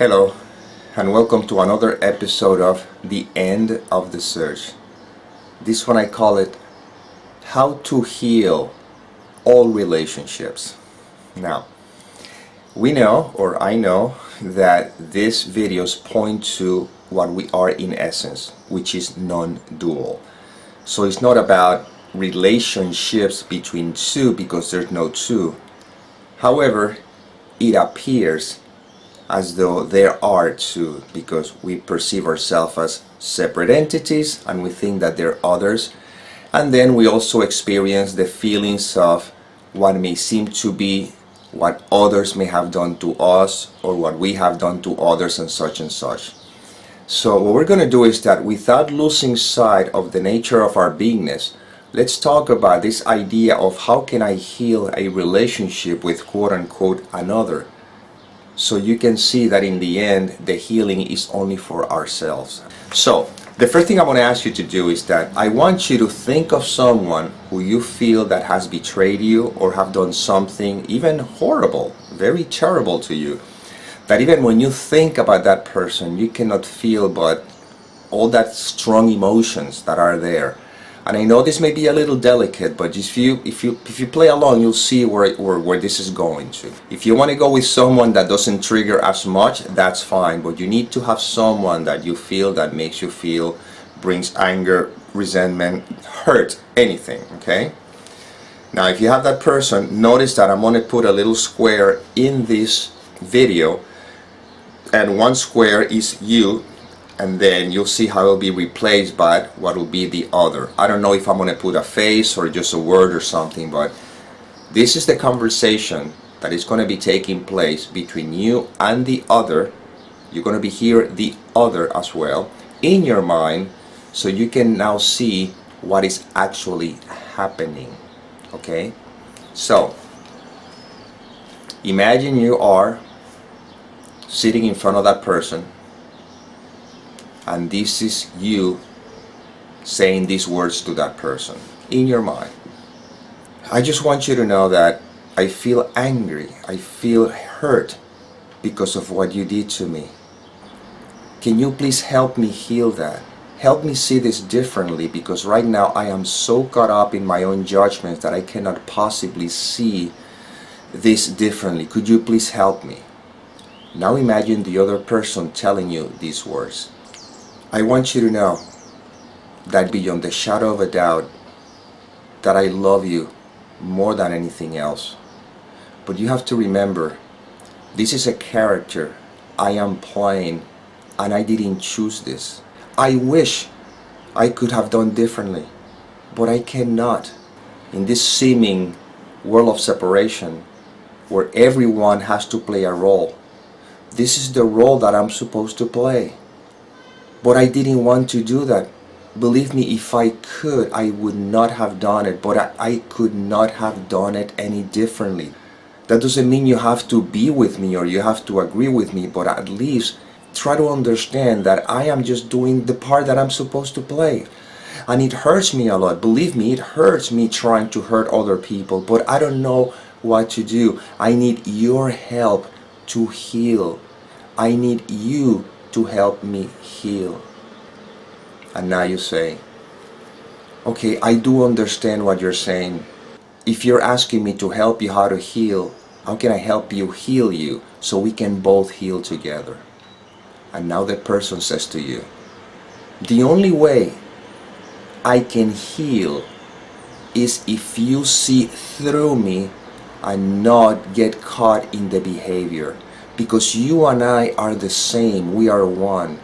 Hello, and welcome to another episode of The End of the Search. This one I call it How to Heal All Relationships. Now, we know, or I know, that these videos point to what we are in essence, which is non-dual. So it's not about relationships between two because there's no two. However, it appears as though there are two because we perceive ourselves as separate entities and we think that there are others, and then we also experience the feelings of what may seem to be what others may have done to us or what we have done to others and such and such. So what we're going to do is that without losing sight of the nature of our beingness, let's talk about this idea of how can I heal a relationship with quote-unquote another, so you can see that in the end the healing is only for ourselves. So the first thing I want to ask you to do is that I want you to think of someone who you feel that has betrayed you or have done something even horrible, very terrible to you, that even when you think about that person you cannot feel but all that strong emotions that are there. And I know this may be a little delicate, but if you play along, you'll see where this is going to. If you want to go with someone that doesn't trigger as much, that's fine, but you need to have someone that you feel that makes you feel, brings anger, resentment, hurt, anything, okay? Now if you have that person, notice that I'm going to put a little square in this video, and one square is you, and then you'll see how it will be replaced by what will be the other. I don't know if I'm going to put a face or just a word or something, but this is the conversation that is going to be taking place between you and the other. You're going to be hear the other as well in your mind, so you can now see what is actually happening. Okay? So imagine you are sitting in front of that person, and this is you saying these words to that person in your mind. I just want you to know that I feel angry, I feel hurt because of what you did to me. Can you please help me heal that? Help me see this differently, because right now I am so caught up in my own judgments that I cannot possibly see this differently. Could you please help me? Now imagine the other person telling you these words. I want you to know that beyond the shadow of a doubt that I love you more than anything else. But you have to remember, this is a character I am playing and I didn't choose this. I wish I could have done differently, but I cannot. In this seeming world of separation where everyone has to play a role, this is the role that I'm supposed to play. But I didn't want to do that. Believe me, if I could, I would not have done it, but I could not have done it any differently. That doesn't mean you have to be with me or you have to agree with me, but at least try to understand that I am just doing the part that I'm supposed to play. And it hurts me a lot. Believe me, it hurts me trying to hurt other people, but I don't know what to do. I need your help to heal. I need you to help me heal. And now you say, okay, I do understand what you're saying. If you're asking me to help you how to heal, how can I help you heal you so we can both heal together? And now the person says to you, the only way I can heal is if you see through me and not get caught in the behavior. Because you and I are the same, we are one.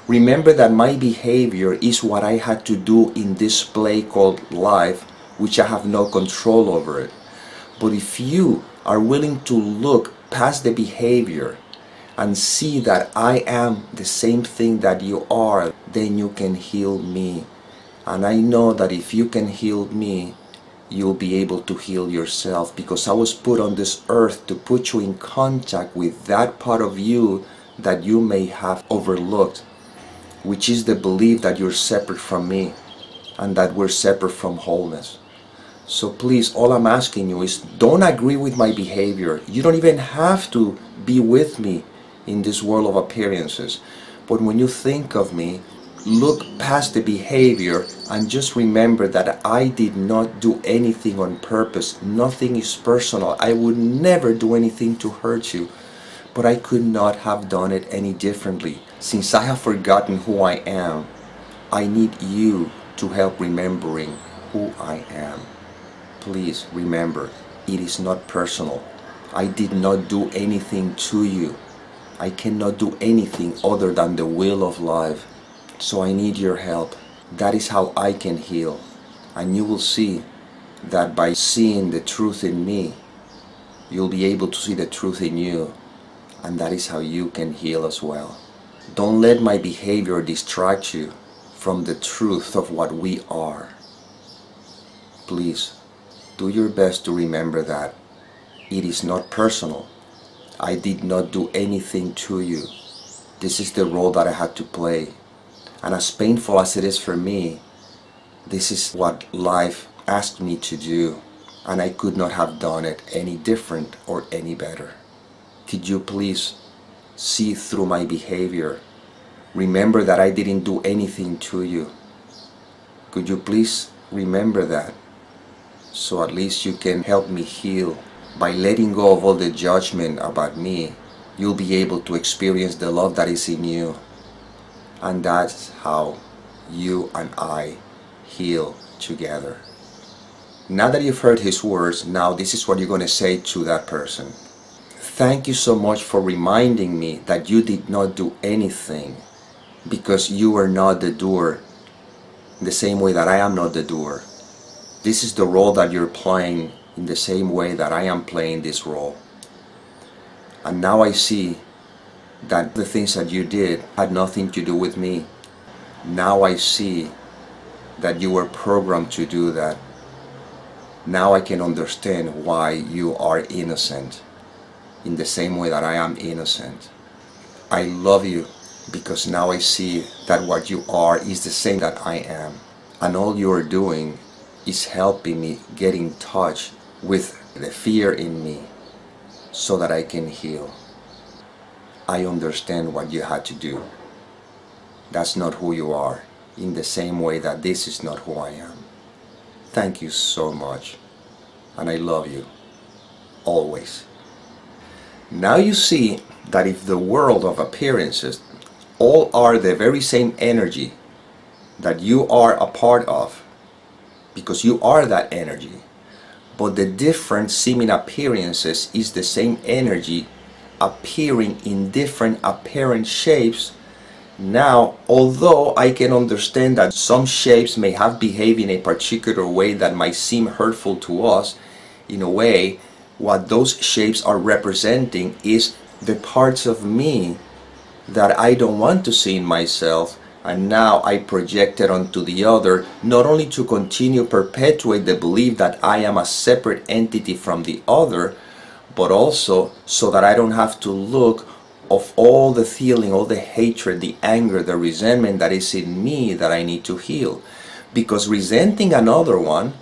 Remember that my behavior is what I had to do in this play called life, which I have no control over it. But if you are willing to look past the behavior and see that I am the same thing that you are, then you can heal me. And I know that if you can heal me, you'll be able to heal yourself, because I was put on this earth to put you in contact with that part of you that you may have overlooked, which is the belief that you're separate from me and that we're separate from wholeness. So please, all I'm asking you is don't agree with my behavior. You don't even have to be with me in this world of appearances. But when you think of me, look past the behavior and just remember that I did not do anything on purpose. Nothing is personal. I would never do anything to hurt you. But I could not have done it any differently. Since I have forgotten who I am, I need you to help remembering who I am. Please remember, it is not personal. I did not do anything to you. I cannot do anything other than the will of life. So I need your help. That is how I can heal. And you will see that by seeing the truth in me, you'll be able to see the truth in you. And that is how you can heal as well. Don't let my behavior distract you from the truth of what we are. Please, do your best to remember that. It is not personal. I did not do anything to you. This is the role that I had to play. And as painful as it is for me, this is what life asked me to do. And I could not have done it any different or any better. Could you please see through my behavior? Remember that I didn't do anything to you. Could you please remember that? So at least you can help me heal. By letting go of all the judgment about me, you'll be able to experience the love that is in you. And that's how you and I heal together. Now that you've heard his words, now this is what you're going to say to that person. Thank you so much for reminding me that you did not do anything, because you are not the doer, the same way that I am not the doer. This is the role that you're playing in the same way that I am playing this role. And now I see that the things that you did had nothing to do with me. Now I see that you were programmed to do that. Now I can understand why you are innocent, in the same way that I am innocent. I love you because now I see that what you are is the same that I am. And all you are doing is helping me get in touch with the fear in me so that I can heal. I understand what you had to do. That's not who you are, in the same way that this is not who I am. Thank you so much. And I love you. Always. Now you see that if the world of appearances all are the very same energy that you are a part of, because you are that energy, but the different seeming appearances is the same energy appearing in different apparent shapes. Now, although I can understand that some shapes may have behaved in a particular way that might seem hurtful to us, in a way, what those shapes are representing is the parts of me that I don't want to see in myself, and now I project it onto the other, not only to continue perpetuate the belief that I am a separate entity from the other, but also so that I don't have to look of all the feeling, all the hatred, the anger, the resentment that is in me that I need to heal. Because resenting another one,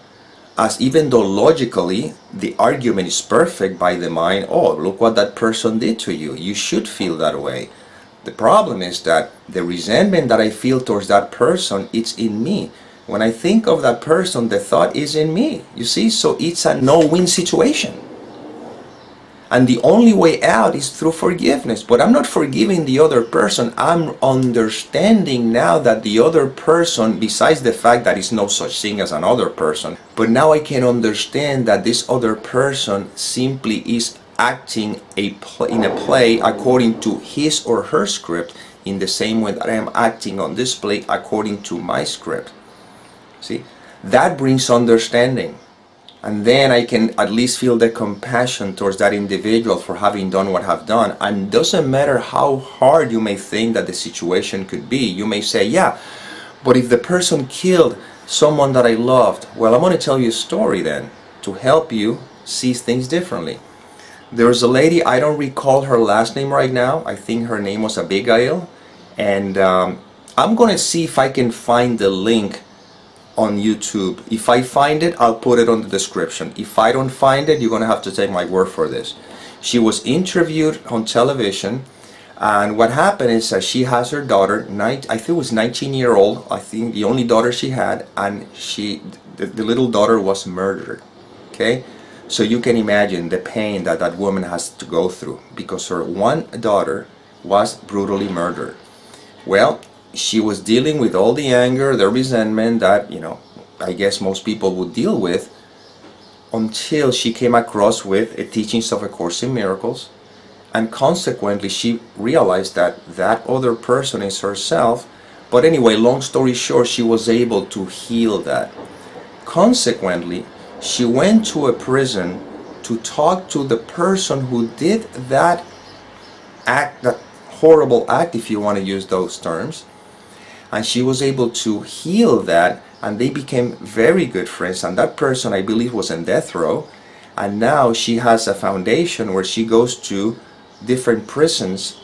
as even though logically the argument is perfect by the mind, oh, look what that person did to you, you should feel that way. The problem is that the resentment that I feel towards that person, it's in me. When I think of that person, the thought is in me. You see, so it's a no-win situation. And the only way out is through forgiveness. But I'm not forgiving the other person. I'm understanding now that the other person, besides the fact that it's no such thing as another person, but now I can understand that this other person simply is acting in a play according to his or her script, in the same way that I am acting on this play according to my script. See, that brings understanding. And then I can at least feel the compassion towards that individual for having done what I've done. And it doesn't matter how hard you may think that the situation could be. You may say, yeah, but if the person killed someone that I loved, well, I'm going to tell you a story then to help you see things differently. There's a lady, I don't recall her last name right now. I think her name was Abigail. And I'm going to see if I can find the link on YouTube. If I find it, I'll put it on the description. If I don't find it, you're going to have to take my word for this. She was interviewed on television And what happened is that she has her daughter, I think it was 19-year-old, I think the only daughter she had, and the little daughter was murdered. Okay? So you can imagine the pain that that woman has to go through because her one daughter was brutally murdered. Well, she was dealing with all the anger, the resentment that, I guess most people would deal with, until she came across with a teachings of A Course in Miracles. And consequently, she realized that that other person is herself. But anyway, long story short, she was able to heal that. Consequently, she went to a prison to talk to the person who did that act, that horrible act, if you want to use those terms. And she was able to heal that, and they became very good friends. And that person, I believe, was in death row. And now she has a foundation where she goes to different prisons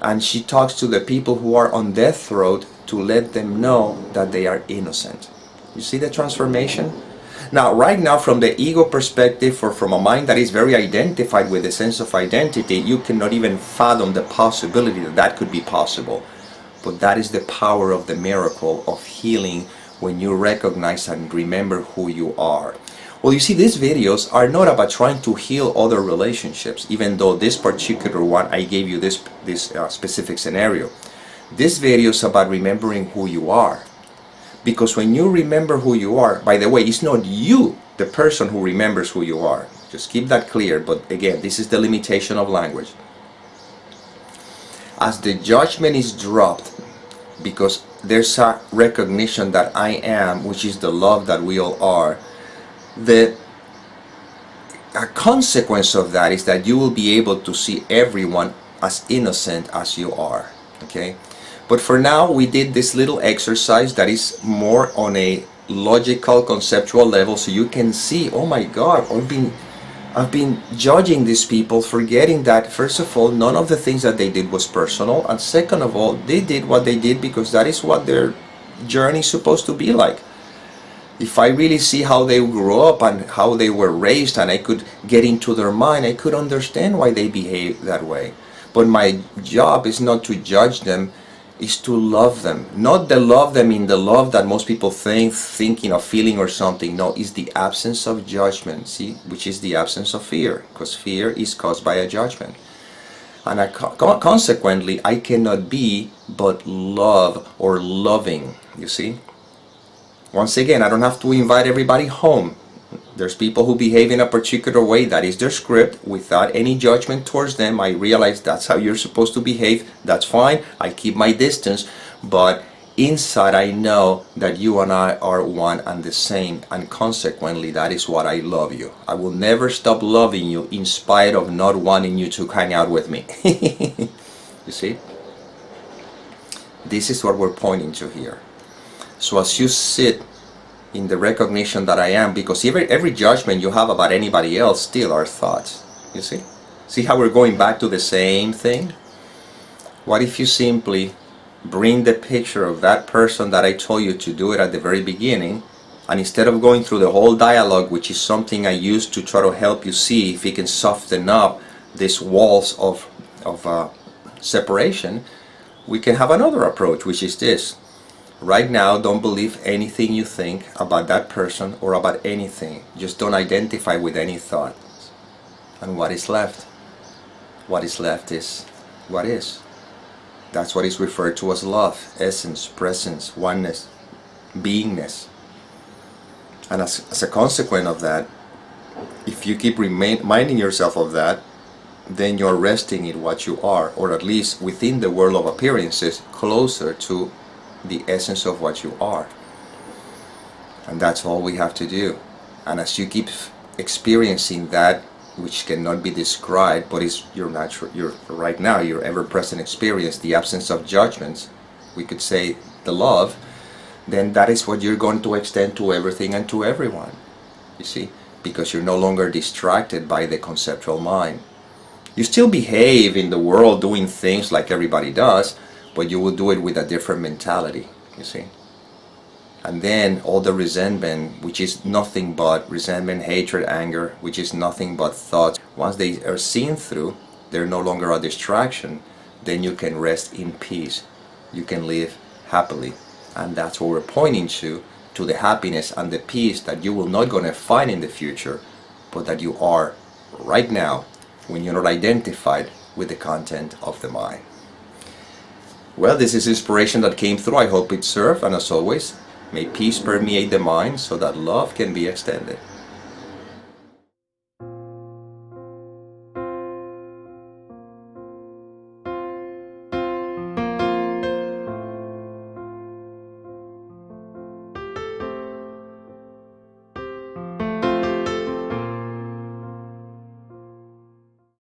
and she talks to the people who are on death row to let them know that they are innocent. You see the transformation? Now, right now, from the ego perspective, or from a mind that is very identified with the sense of identity, you cannot even fathom the possibility that that could be possible. But that is the power of the miracle of healing when you recognize and remember who you are. Well, you see, these videos are not about trying to heal other relationships, even though this particular one, I gave you this specific scenario. This video is about remembering who you are. Because when you remember who you are, by the way, it's not you, the person who remembers who you are. Just keep that clear. But again, this is the limitation of language. As the judgment is dropped, because there's a recognition that I am, which is the love that we all are, a consequence of that is that you will be able to see everyone as innocent as you are. Okay? But for now, we did this little exercise that is more on a logical, conceptual level, so you can see, oh my God, I've been judging these people, forgetting that, first of all, none of the things that they did was personal, and second of all, they did what they did because that is what their journey is supposed to be like. If I really see how they grew up and how they were raised, and I could get into their mind, I could understand why they behave that way. But my job is not to judge them, is to love them. Not the love them in the love that most people thinking of feeling or something. No, it's the absence of judgment, see, which is the absence of fear, because fear is caused by a judgment. And consequently, I cannot be but love or loving, you see. Once again, I don't have to invite everybody home. There's people who behave in a particular way, that is their script, without any judgment towards them. I realize that's how you're supposed to behave. That's fine. I keep my distance. But inside I know that you and I are one and the same. And consequently, that is what I love you. I will never stop loving you in spite of not wanting you to hang out with me. You see? This is what we're pointing to here. So as you sit in the recognition that I am, because every judgment you have about anybody else still are thoughts. You see? See how we're going back to the same thing? What if you simply bring the picture of that person that I told you to do it at the very beginning, and instead of going through the whole dialogue, which is something I use to try to help you see if you can soften up these walls of separation, we can have another approach, which is this. Right now, don't believe anything you think about that person or about anything. Just don't identify with any thought. And what is left? What is left is what is. That's what is referred to as love, essence, presence, oneness, beingness. And as a consequence of that, if you keep reminding yourself of that, then you're resting in what you are, or at least within the world of appearances, closer to the essence of what you are. And that's all we have to do. And as you keep experiencing that which cannot be described, but is your right now, your ever-present experience, the absence of judgments, we could say the love, then that is what you're going to extend to everything and to everyone. You see? Because you're no longer distracted by the conceptual mind. You still behave in the world doing things like everybody does, but you will do it with a different mentality, you see. And then all the resentment, which is nothing but resentment, hatred, anger, which is nothing but thoughts, once they are seen through, they're no longer a distraction, then you can rest in peace. You can live happily. And that's what we're pointing to the happiness and the peace that you will not going to find in the future, but that you are right now when you're not identified with the content of the mind. Well, this is inspiration that came through. I hope it served, and as always, may peace permeate the mind so that love can be extended.